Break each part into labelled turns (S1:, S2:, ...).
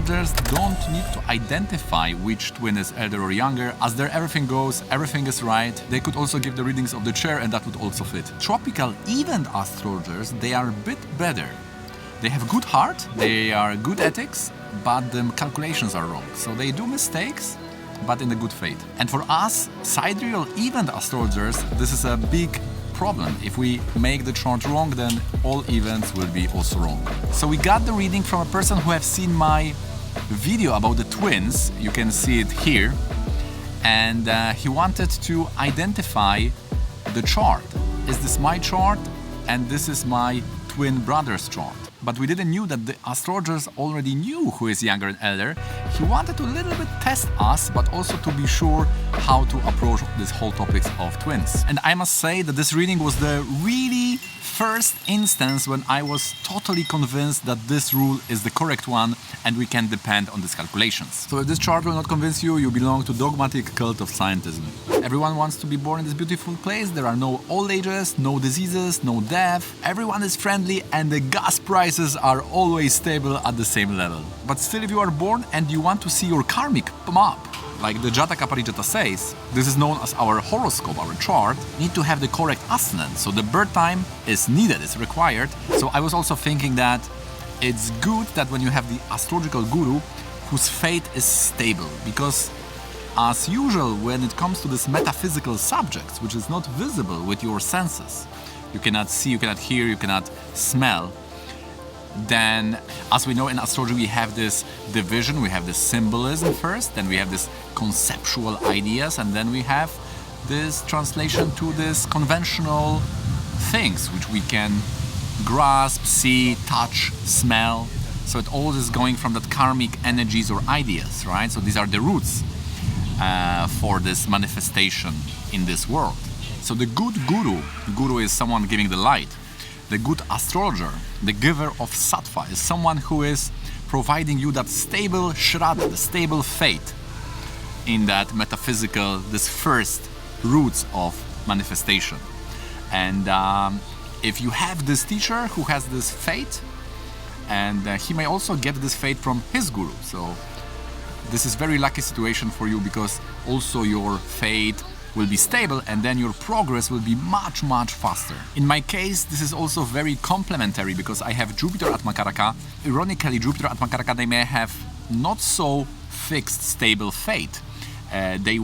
S1: astrologers don't need to identify which twin is elder or younger, as there everything goes, everything is right. They could also give the readings of the chair and that would also fit. Tropical event astrologers, they are a bit better. They have good heart, they are good ethics, but the calculations are wrong. So they do mistakes, but in a good faith. And for us, sidereal event astrologers, this is a big problem. If we make the chart wrong, then all events will be also wrong. So we got the reading from a person who has seen my video about the twins. You can see it here. And he wanted to identify the chart. Is this my chart? And this is my twin brother's chart. But we didn't know that the astrologers already knew who is younger and elder. He wanted to a little bit test us, but also to be sure how to approach this whole topics of twins. And I must say that this reading was the really first instance when I was totally convinced that this rule is the correct one and we can depend on these calculations. So if this chart will not convince you, you belong to dogmatic cult of scientism. Everyone wants to be born in this beautiful place. There are no old ages, no diseases, no death. Everyone is friendly and the gas prices are always stable at the same level. But still, if you are born and you want to see your karmic map, like the Jataka Parijata says, this is known as our horoscope, our chart, need to have the correct ascendant. So the birth time is needed, is required. So I was also thinking that it's good that when you have the astrological guru whose fate is stable, because as usual, when it comes to this metaphysical subjects, which is not visible with your senses, you cannot see, you cannot hear, you cannot smell, then, as we know in astrology, we have this division, we have this symbolism first, then we have this conceptual ideas, and then we have this translation to this conventional things which we can grasp, see, touch, smell. So it all is going from that karmic energies or ideas, right? So these are the roots for this manifestation in this world. So the good guru is someone giving the light. The good astrologer, the giver of sattva, is someone who is providing you that stable shraddha, the stable fate in that metaphysical, this first roots of manifestation. And if you have this teacher who has this fate, and he may also get this fate from his guru. So this is very lucky situation for you, because also your fate will be stable and then your progress will be much, much faster. In my case, this is also very complementary because I have Jupiter at Makaraka. Ironically, Jupiter at Makaraka, they may have not so fixed, stable fate. They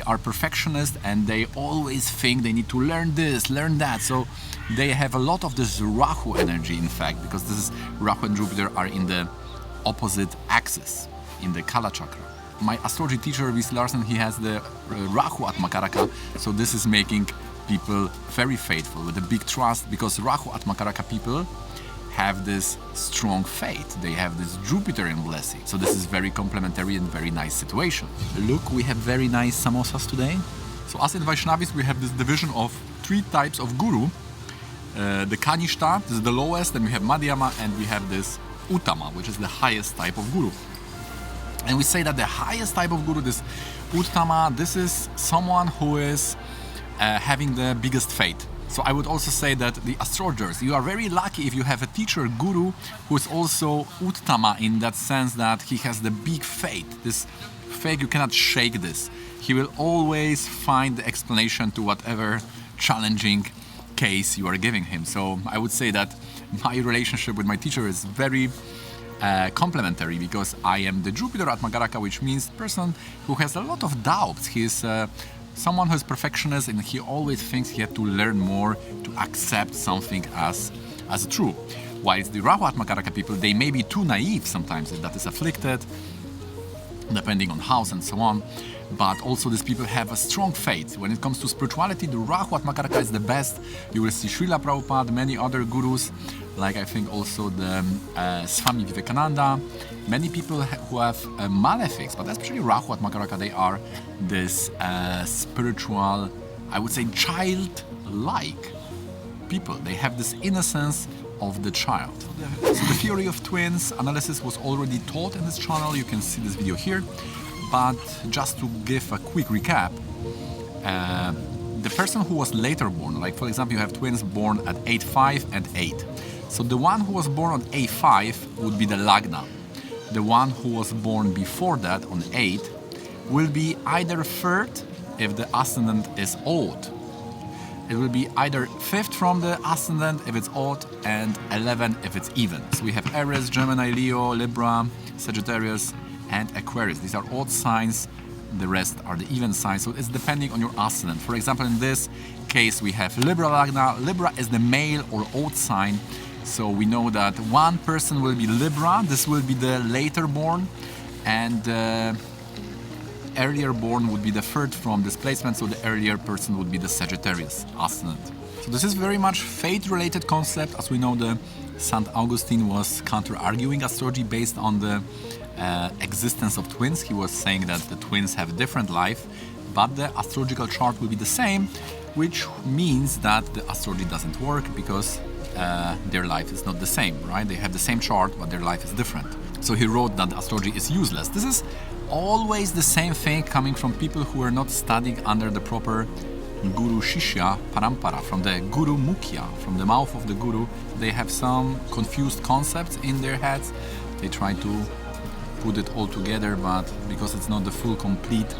S1: are perfectionist and they always think they need to learn this, learn that. So they have a lot of this Rahu energy, in fact, because this is Rahu and Jupiter are in the opposite axis, in the Kala chakra. My astrology teacher, Vis Larsen, he has the Rahu at Makaraka, so this is making people very faithful with a big trust, because Rahu at Makaraka people have this strong faith. They have this Jupiter in blessing. So this is very complementary and very nice situation. Look, we have very nice samosas today. So as in Vaishnavis, we have this division of 3 types of guru. The Kanishta, this is the lowest, then we have Madhyama, and we have this Uttama, which is the highest type of guru. And we say that the highest type of guru, this Uttama, this is someone who is having the biggest faith. So I would also say that the astrologers, you are very lucky if you have a teacher, guru, who is also Uttama, in that sense that he has the big faith. This faith, you cannot shake this. He will always find the explanation to whatever challenging case you are giving him. So I would say that my relationship with my teacher is very complementary, because I am the Jupiter at Makaraka, which means person who has a lot of doubts. He's someone who is perfectionist and he always thinks he had to learn more to accept something as true. While the Rahu at Makaraka people, they may be too naive sometimes, that is afflicted, depending on house and so on. But also these people have a strong faith. When it comes to spirituality, the Rahu at Makaraka is the best. You will see Srila Prabhupada, many other gurus, like I think also the Swami Vivekananda. Many people who have malefics, but especially Rahu at Makaraka, they are this spiritual, I would say childlike people. They have this innocence of the child. So the theory of twins analysis was already taught in this channel. You can see this video here. But just to give a quick recap, the person who was later born, like for example, you have twins born at 8, 5 and 8. So the one who was born on A5 would be the Lagna. the one who was born before that on 8 will be either third if the ascendant is odd. It will be either fifth from the ascendant if it's odd and 11 if it's even. So we have Aries, Gemini, Leo, Libra, Sagittarius and Aquarius. These are odd signs. The rest are the even signs. So it's depending on your ascendant. For example, in this case, we have Libra Lagna. Libra is the male or odd sign. So we know that one person will be Libra. This will be the later born. And earlier born would be the third from displacement, so the earlier person would be the Sagittarius ascendant. So this is very much fate-related concept. As we know, the St. Augustine was counter-arguing astrology based on the existence of twins. He was saying that the twins have a different life, but the astrological chart will be the same, which means that the astrology doesn't work because their life is not the same, right? They have the same chart, but their life is different. So he wrote that astrology is useless. This is always the same thing coming from people who are not studying under the proper Guru Shishya Parampara, from the Guru Mukhya, from the mouth of the Guru. They have some confused concepts in their heads. They try to put it all together, but because it's not the full complete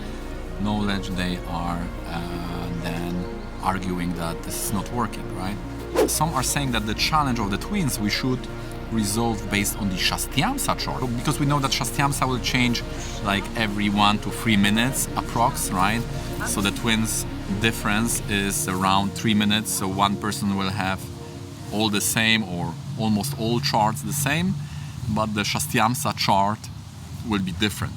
S1: knowledge, they are then arguing that this is not working, right? Some are saying that the challenge of the twins we should resolve based on the shastyamsa chart, because we know that shastyamsa will change like every 1 to 3 minutes approx, right? So the twins difference is around 3 minutes, so one person will have all the same or almost all charts the same, but the shastyamsa chart will be different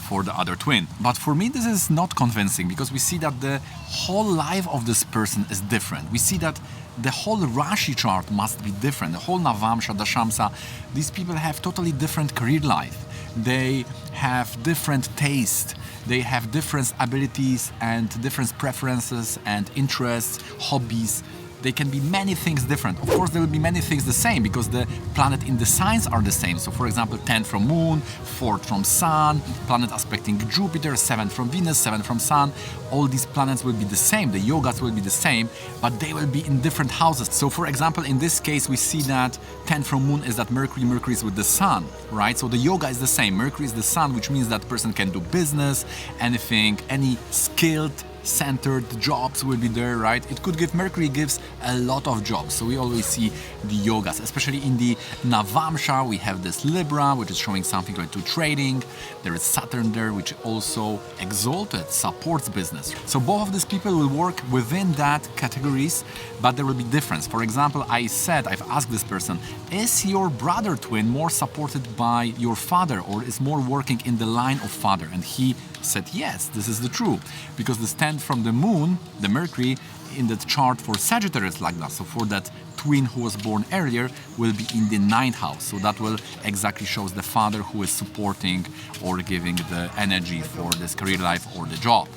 S1: for the other twin. But for me this is not convincing, because we see that the whole life of this person is different. We see that the whole Rashi chart must be different, the whole Navamsha, Dashamsa. These people have totally different career life. They have different taste, they have different abilities and different preferences and interests, hobbies. They can be many things different. Of course, there will be many things the same because the planet in the signs are the same. So for example, 10th from Moon, 4th from Sun, planet aspecting Jupiter, 7th from Venus, 7th from Sun. All these planets will be the same. The yogas will be the same, but they will be in different houses. So for example, in this case, we see that 10th from Moon is that Mercury is with the Sun, right? So the yoga is the same. Mercury is the Sun, which means that person can do business, anything, any skilled centered jobs will be there, right? It could give, Mercury gives a lot of jobs. So we always see the yogas, especially in the Navamsha. We have this Libra, which is showing something related to trading. There is Saturn there, which also exalted, supports business. So both of these people will work within that categories, but there will be difference. For example, I've asked this person, is your brother twin more supported by your father or is more working in the line of father? And he said, yes, this is the true, because the stand from the moon, the Mercury, in the chart for Sagittarius like that, so for that twin who was born earlier, will be in the 9th house. So that will exactly shows the father who is supporting or giving the energy for this career life or the job.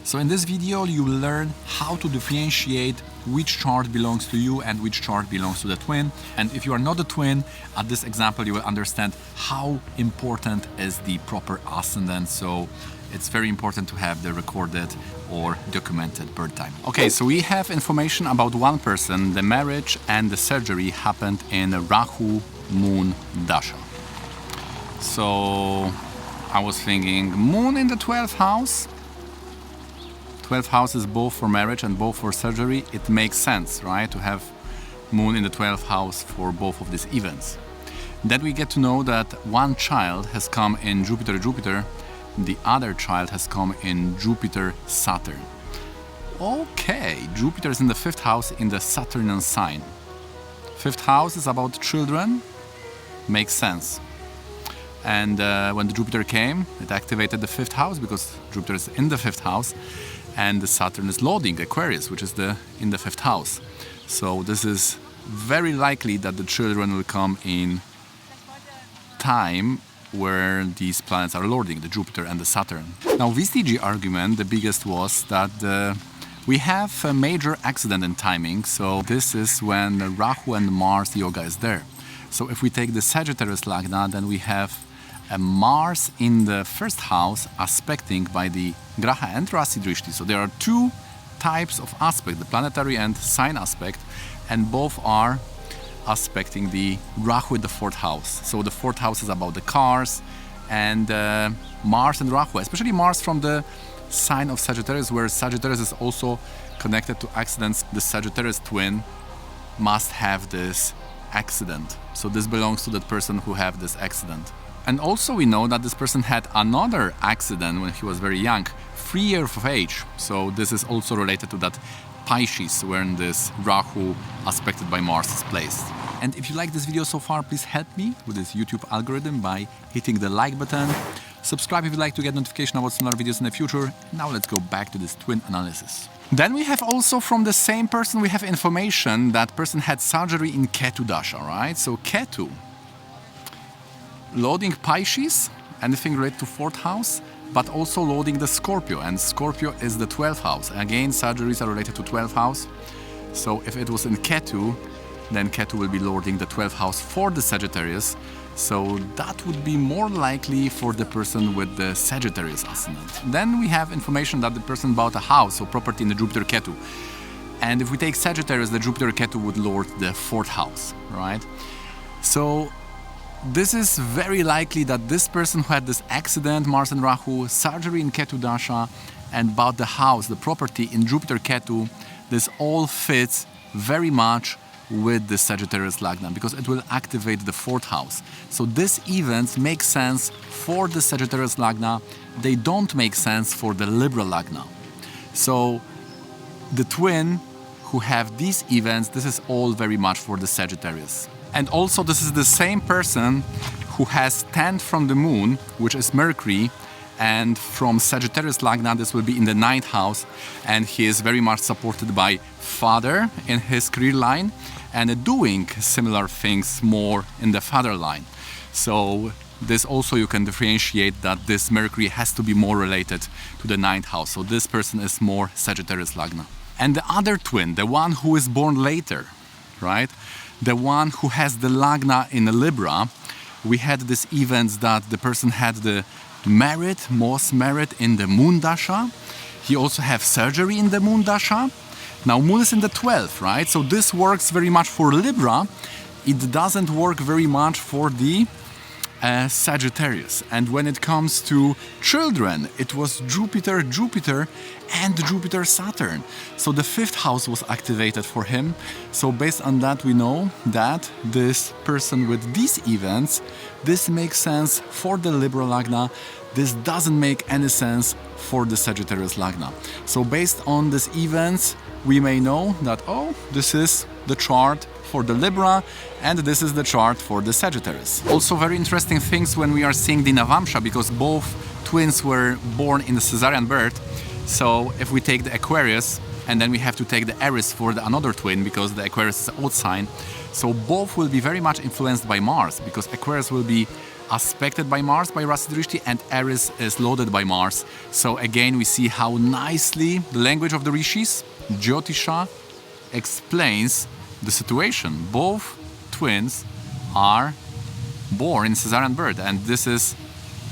S1: So in this video you will learn how to differentiate which chart belongs to you and which chart belongs to the twin. And if you are not a twin, at this example you will understand how important is the proper ascendant. So it's very important to have the recorded or documented birth time. Okay, so we have information about one person. The marriage and the surgery happened in Rahu Moon Dasha. So I was thinking, moon in the 12th house. 12th house is both for marriage and both for surgery. It makes sense, right, to have moon in the 12th house for both of these events. Then we get to know that one child has come in Jupiter, the other child has come in Jupiter-Saturn. Okay, Jupiter is in the 5th house in the Saturnian sign. 5th house is about children, makes sense. And when the Jupiter came, it activated the 5th house because Jupiter is in the 5th house, and the Saturn is loading Aquarius, which is in the 5th house. So this is very likely that the children will come in time where these planets are lording, the Jupiter and the Saturn. Now, VSTG argument, the biggest was that we have a major accident in timing. So this is when Rahu and Mars yoga is there. So if we take the Sagittarius Lagna, then we have a Mars in the 1st house aspecting by the Graha and Rasi Drishti. So there are two types of aspect, the planetary and sign aspect, and both are aspecting the Rahu in the 4th house. So the 4th house is about the cars, and Mars and Rahu, especially Mars from the sign of Sagittarius, where Sagittarius is also connected to accidents. The Sagittarius twin must have this accident. So this belongs to that person who have this accident. And also we know that this person had another accident when he was very young, 3 years of age. So this is also related to that Pisces, when this Rahu aspected by Mars is placed. And if you like this video so far, please help me with this YouTube algorithm by hitting the like button. Subscribe if you'd like to get notification about similar videos in the future. Now let's go back to this twin analysis. Then we have also from the same person, we have information that person had surgery in Ketu Dasha, right? So Ketu, loading Pisces, anything related to 4th house, but also loading the Scorpio, and Scorpio is the 12th house. Again, surgeries are related to 12th house. So if it was in Ketu, then Ketu will be loading the 12th house for the Sagittarius. So that would be more likely for the person with the Sagittarius ascendant. Then we have information that the person bought a house or property in the Jupiter Ketu. And if we take Sagittarius, the Jupiter Ketu would lord the 4th house, right? So this is very likely that this person who had this accident, Mars and Rahu, surgery in Ketu Dasha, and bought the house, the property in Jupiter Ketu, this all fits very much with the Sagittarius Lagna, because it will activate the 4th house. So these events make sense for the Sagittarius Lagna. They don't make sense for the Libra Lagna. So the twin who have these events, this is all very much for the Sagittarius. And also this is the same person who has 10th from the moon, which is Mercury, and from Sagittarius Lagna this will be in the 9th house, and he is very much supported by father in his career line and doing similar things more in the father line. So this also you can differentiate that this Mercury has to be more related to the 9th house. So this person is more Sagittarius Lagna. And the other twin, the one who is born later, right? The one who has the Lagna in Libra, we had this events that the person had the merit, most merit in the Moon Dasha. He also have surgery in the Moon Dasha. Now Moon is in the 12th, right? So this works very much for Libra. It doesn't work very much for the Sagittarius. And when it comes to children, it was Jupiter and Jupiter Saturn. So the 5th house was activated for him. So based on that we know that this person with these events, this makes sense for the Libra Lagna. This doesn't make any sense for the Sagittarius Lagna. So based on these events, we may know that, oh, this is the chart for the Libra, and this is the chart for the Sagittarius. Also very interesting things when we are seeing the Navamsha, because both twins were born in the cesarean birth. So if we take the Aquarius, and then we have to take the Aries for the another twin, because the Aquarius is an odd sign. So both will be very much influenced by Mars, because Aquarius will be aspected by Mars, by Rasi Drishti, and Aries is loaded by Mars. So again, we see how nicely the language of the Rishis, Jyotisha, explains the situation. Both twins are born in cesarean birth, and this is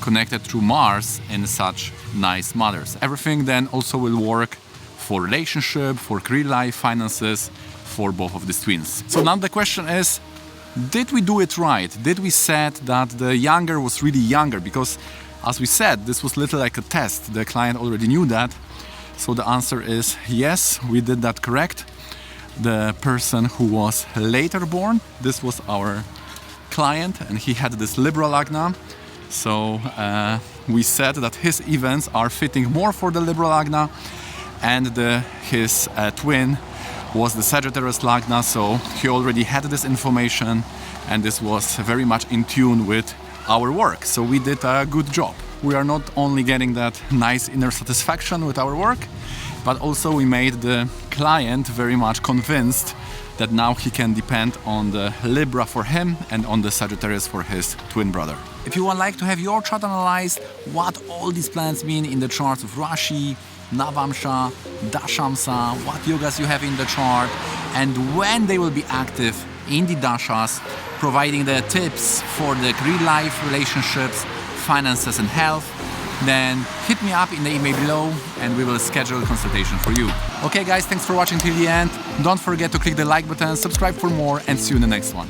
S1: connected through Mars in such nice mothers. Everything then also will work for relationship, for career life, finances, for both of these twins. So now the question is, did we do it right? Did we said that the younger was really younger? Because as we said, this was little like a test. The client already knew that. So the answer is yes, we did that correct. The person who was later born, this was our client, and he had this Libra Lagna. So we said that his events are fitting more for the Libra Lagna, and his twin was the Sagittarius Lagna, so he already had this information, and this was very much in tune with our work. So we did a good job. We are not only getting that nice inner satisfaction with our work, but also we made the client very much convinced that now he can depend on the Libra for him and on the Sagittarius for his twin brother. If you would like to have your chart analyzed, what all these planets mean in the charts of Rashi, Navamsha, Dashamsa, what yogas you have in the chart, and when they will be active in the dashas, providing the tips for the career life, relationships, finances and health, then hit me up in the email below and we will schedule a consultation for you. Okay guys, thanks for watching till the end. Don't forget to click the like button, subscribe for more, and see you in the next one.